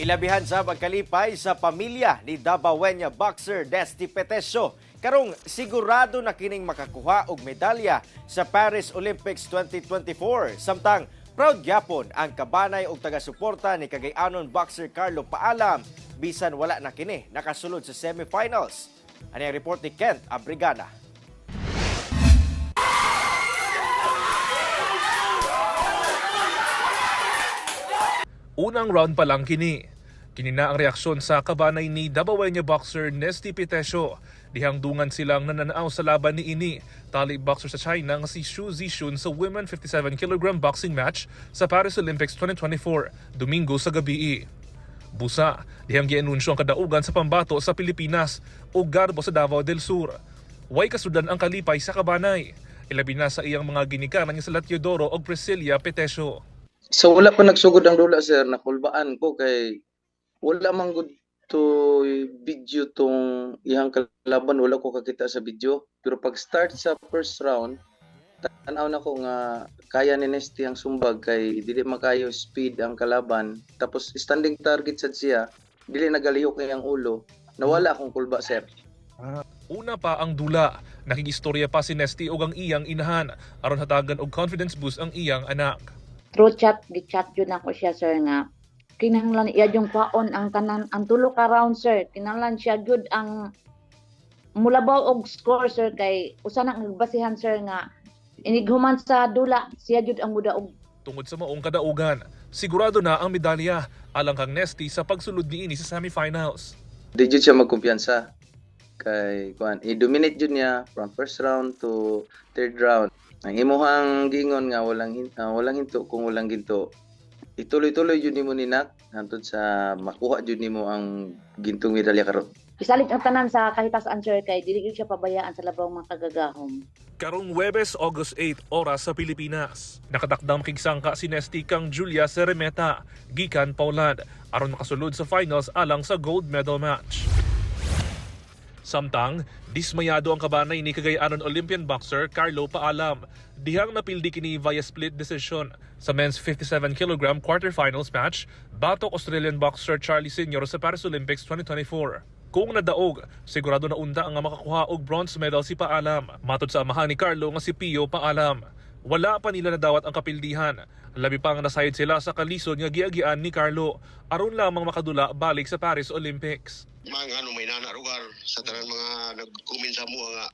Ilabihan sa pagkalipay sa pamilya ni Dabawenyo boxer Desty Petesio. Karong sigurado na kining makakuha og medalya sa Paris Olympics 2024. Samtang proud gyapon ang kabanay og taga-suporta ni Cagayanon boxer Carlo Paalam bisan wala na kini nakasulod sa semifinals. Ani ang report ni Kent Abrigana. Unang round pa lang kini. Kinina ang reaksyon sa kabanay ni Dabawenyo boxer Desty Petesio. Dihangdungan silang nananaaw sa laban ni ini, tali boxer sa China nga si Xu Zixun sa women 57 kg boxing match sa Paris Olympics 2024, Domingo sa gabi. Busa, dihang gianunsyo ang kadaugan sa pambato sa Pilipinas o Garbo sa Davao del Sur. Way kasudan ang kalipay sa kabanay. Ilabi na sa iyang mga ginikanan niya sa Latiodoro o Priscilla Petesio. So wala pa nagsugod ang dula sir, nakulbaan ko kay wala man gud to video tong iyang kalaban, wala ko kakita sa video. Pero pag start sa first round, tanaw na ko nga kaya ni Nesty ang sumbag kay dili makayo speed ang kalaban. Tapos standing target sad siya, dili nagaliyo kay ang ulo. Nawala akong kulba sir. Una pa ang dula, nakigistorya pa si Nesty og ang iyang inahan aron hatagan og confidence boost ang iyang anak. Through chat, gi-chat yun ako siya sir nga kinahanglan iya yung paon ang tanan ang tulo ka round sir, kinahanglan siya good ang mulabaw og score sir kay usa na nagbasihan sir nga inighuman sa dula siya jud ang mudaog. Tungod sa maong kadaugan, sigurado na ang medalya alang kang Nesty sa pagsulod niini sa semifinals. Di jud siya magkumpiyansa kay kuan i-dominate jud niya from first round to third round. Ang imuhang gingon nga walang hinto kung walang ginto. Ituloy-tuloy jud nimo ninak hantod sa makuha jud nimo ang gintong medalya karon. Isalig ang tanan sa kahitasan sir kay dili gyud siya pabayaan sa labang mga kagagahom. Karong Huwebes, August 8, oras sa Pilipinas. Nakatakdang makigsangka si Nesty kang Julia Ceremeta, gikan Poland, aron makasulod sa finals alang sa gold medal match. Samtang, dismayado ang kabanay ni Cagayanon Olympian boxer Carlo Paalam. Dihang napildi kini via split decision sa men's 57 kg quarterfinals match batok Australian boxer Charlie Senior sa Paris Olympics 2024. Kung nadaog, sigurado na unda ang makakuha og bronze medal si Paalam. Matod sa amahan ni Carlo nga si Pio Paalam. Wala pa nila nadawat ang kapildihan. Labi pang nasayod sila sa kalisod nga giagian ni Carlo aron lamang makadula balik sa Paris Olympics. Mga may nanarugar sa tanan mga nag-comment sa mo nga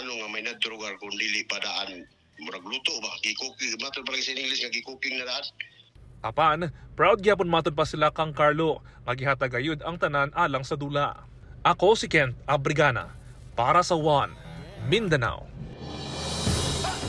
nga may nadrugar kung dili padaan murag luto ba gikuking matod pa sa English nga gikuking na daan. Apan, proud gyapon matod pa sila kang Carlo nga gihatag gayud ang tanan alang sa dula. Ako si Kent Abrigana para sa One Mindanao.